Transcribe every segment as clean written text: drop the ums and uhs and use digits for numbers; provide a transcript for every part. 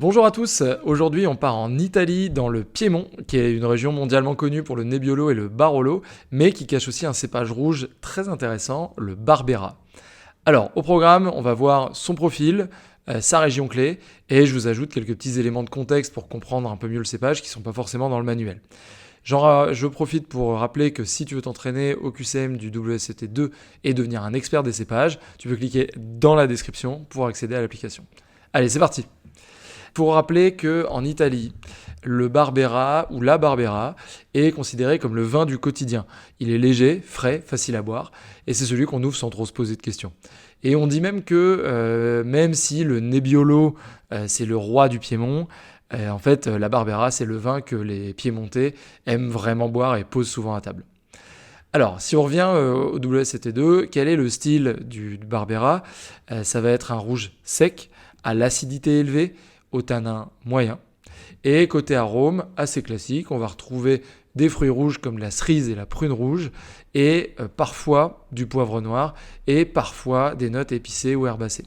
Bonjour à tous, aujourd'hui on part en Italie dans le Piémont, qui est une région mondialement connue pour le Nebbiolo et le Barolo, mais qui cache aussi un cépage rouge très intéressant, le Barbera. Alors au programme, on va voir son profil, sa région clé, et je vous ajoute quelques petits éléments de contexte pour comprendre un peu mieux le cépage qui ne sont pas forcément dans le manuel. Je profite pour rappeler que si tu veux t'entraîner au QCM du WSET2 et devenir un expert des cépages, tu peux cliquer dans la description pour accéder à l'application. Allez, c'est parti! Pour rappeler qu'en Italie, le Barbera ou la Barbera est considéré comme le vin du quotidien. Il est léger, frais, facile à boire, et c'est celui qu'on ouvre sans trop se poser de questions. Et on dit même que même si le Nebbiolo c'est le roi du Piémont, en fait la Barbera c'est le vin que les Piémontais aiment vraiment boire et posent souvent à table. Alors, si on revient au WSET2, quel est le style du Barbera? Ça va être un rouge sec, à l'acidité élevée, au tanin moyen. Et côté arôme, assez classique, on va retrouver des fruits rouges comme la cerise et la prune rouge, et parfois du poivre noir, et parfois des notes épicées ou herbacées.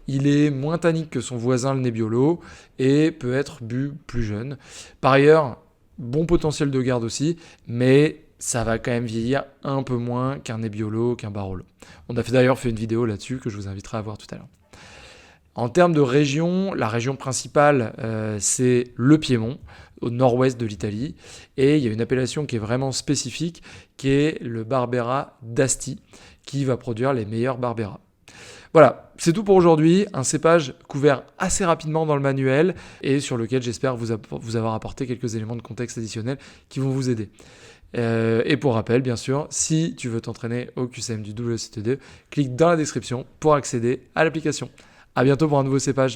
Il est moins tannique que son voisin le Nebbiolo, et peut être bu plus jeune. Par ailleurs, bon potentiel de garde aussi, mais ça va quand même vieillir un peu moins qu'un Nebbiolo, qu'un Barolo. On a d'ailleurs fait une vidéo là-dessus que je vous inviterai à voir tout à l'heure. En termes de région, la région principale, c'est le Piémont, au nord-ouest de l'Italie. Et il y a une appellation qui est vraiment spécifique, qui est le Barbera d'Asti, qui va produire les meilleurs Barbera. Voilà, c'est tout pour aujourd'hui. Un cépage couvert assez rapidement dans le manuel et sur lequel j'espère vous avoir apporté quelques éléments de contexte additionnels qui vont vous aider. Et pour rappel, bien sûr, si tu veux t'entraîner au QCM du WSET2, clique dans la description pour accéder à l'application. À bientôt pour un nouveau cépage.